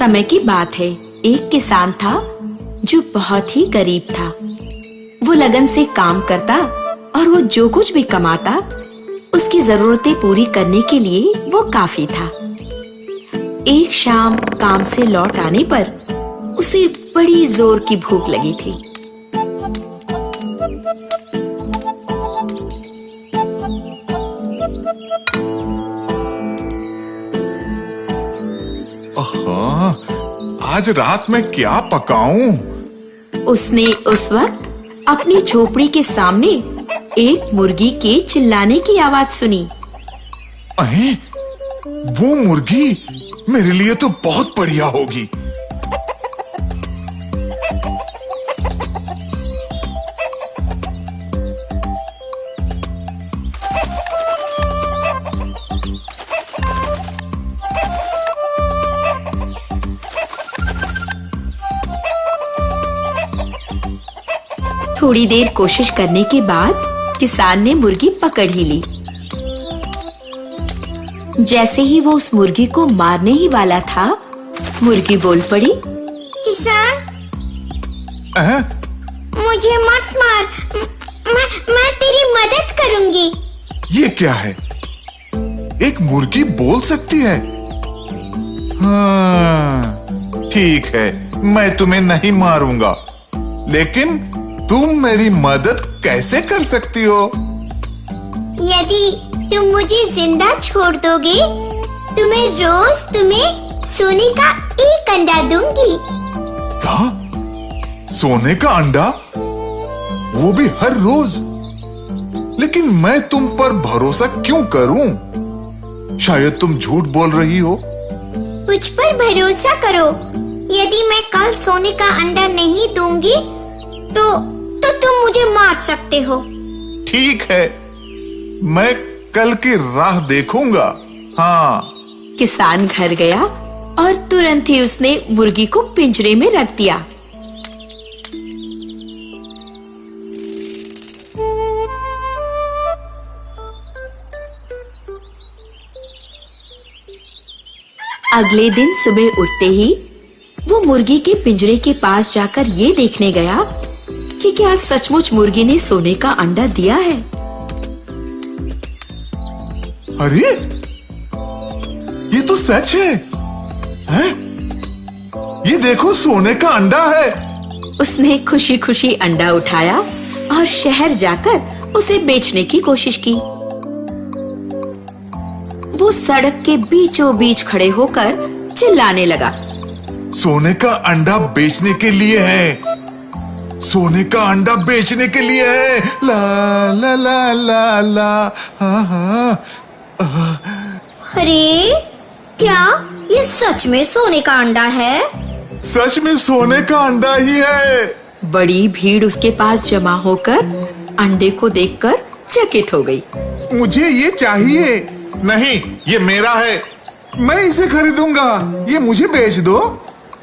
समय की बात है। एक किसान था जो बहुत ही गरीब था। वो लगन से काम करता और वो जो कुछ भी कमाता उसकी जरूरतें पूरी करने के लिए वो काफी था। एक शाम काम से लौट आने पर उसे बड़ी जोर की भूख लगी थी। आज रात में क्या पकाऊं? उसने उस वक्त अपनी झोपड़ी के सामने एक मुर्गी के चिल्लाने की आवाज सुनी। अरे, वो मुर्गी मेरे लिए तो बहुत बढ़िया होगी। थोड़ी देर कोशिश करने के बाद किसान ने मुर्गी पकड़ ही ली। जैसे ही वो उस मुर्गी को मारने ही वाला था, मुर्गी बोल पड़ी, किसान, मुझे मत मार, मैं तेरी मदद करूंगी। ये क्या है? एक मुर्गी बोल सकती है? हाँ, ठीक है, मैं तुम्हें नहीं मारूंगा, लेकिन तुम मेरी मदद कैसे कर सकती हो? यदि तुम मुझे जिंदा छोड़ दोगे तो मैं रोज तुम्हें सोने का एक अंडा दूंगी। क्या? सोने का अंडा? वो भी हर रोज? लेकिन मैं तुम पर भरोसा क्यों करूं? शायद तुम झूठ बोल रही हो। मुझ पर भरोसा करो। यदि मैं कल सोने का अंडा नहीं दूंगी तो तुम मुझे मार सकते हो। ठीक है, मैं कल की राह देखूंगा। हाँ। किसान घर गया और तुरंत ही उसने मुर्गी को पिंजरे में रख दिया। अगले दिन सुबह उठते ही वो मुर्गी के पिंजरे के पास जाकर ये देखने गया कि क्या सचमुच मुर्गी ने सोने का अंडा दिया है। अरे, ये तो सच है। हैं? ये देखो, सोने का अंडा है। उसने खुशी खुशी अंडा उठाया और शहर जाकर उसे बेचने की कोशिश की। वो सड़क के बीचों बीच खड़े होकर चिल्लाने लगा, सोने का अंडा बेचने के लिए है, सोने का अंडा बेचने के लिए है। ला ला ला ला ला। हाँ हाँ। अरे, क्या ये सच में सोने का अंडा है? सच में सोने का अंडा ही है। बड़ी भीड़ उसके पास जमा होकर अंडे को देखकर चकित हो गई। मुझे ये चाहिए। नहीं, ये मेरा है, मैं इसे खरीदूंगा। ये मुझे बेच दो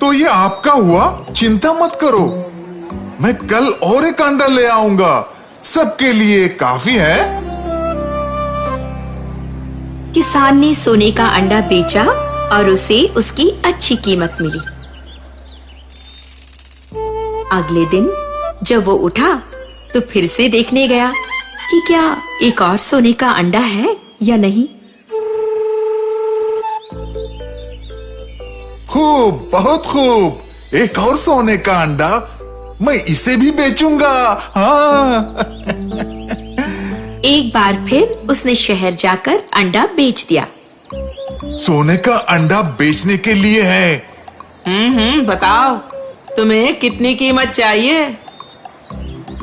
तो ये आपका हुआ, चिंता मत करो। मैं कल और एक अंडा ले आऊंगा, सबके लिए काफी है। किसान ने सोने का अंडा बेचा और उसे उसकी अच्छी कीमत मिली। अगले दिन जब वो उठा तो फिर से देखने गया कि क्या एक और सोने का अंडा है या नहीं। खूब, बहुत खूब, एक और सोने का अंडा, मैं इसे भी बेचूंगा। हाँ। एक बार फिर उसने शहर जाकर अंडा बेच दिया। सोने का अंडा बेचने के लिए है। बताओ, तुम्हें कितनी कीमत चाहिए?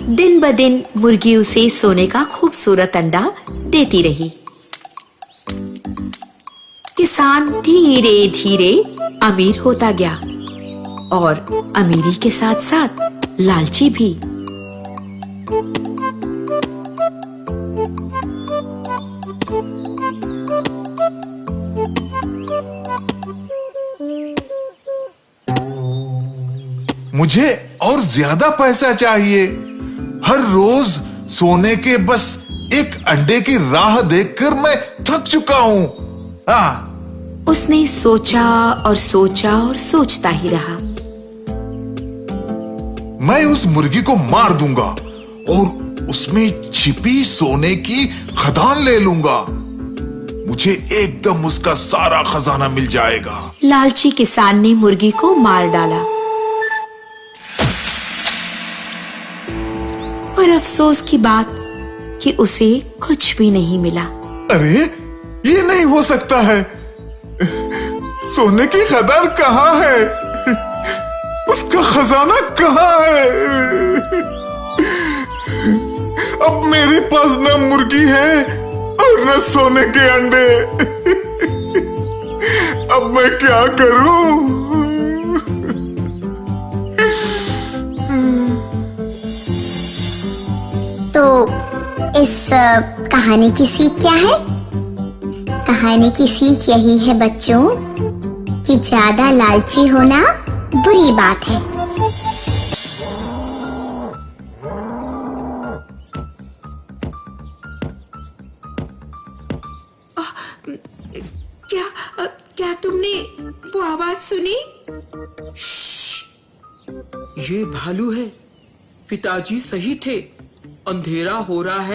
दिन ब दिन मुर्गी उसे सोने का खूबसूरत अंडा देती रही। किसान धीरे धीरे अमीर होता गया और अमीरी के साथ साथ लालची भी। मुझे और ज्यादा पैसा चाहिए। हर रोज सोने के बस एक अंडे की राह देखकर मैं थक चुका हूँ। हाँ, उसने सोचा और सोचा और सोचता ही रहा। मैं उस मुर्गी को मार दूंगा और उसमें छिपी सोने की खदान ले लूंगा। मुझे एकदम उसका सारा खजाना मिल जाएगा। लालची किसान ने मुर्गी को मार डाला, पर अफसोस की बात कि उसे कुछ भी नहीं मिला। अरे ये नहीं हो सकता है। सोने की खदान कहाँ है? उसका खजाना कहाँ है? अब मेरे पास न मुर्गी है और न सोने के अंडे। अब मैं क्या करूं? तो इस कहानी की सीख क्या है? कहानी की सीख यही है बच्चों कि ज्यादा लालची होना बुरी बात है। क्या तुमने वो आवाज सुनी? ये भालू है। पिताजी सही थे, अंधेरा हो रहा है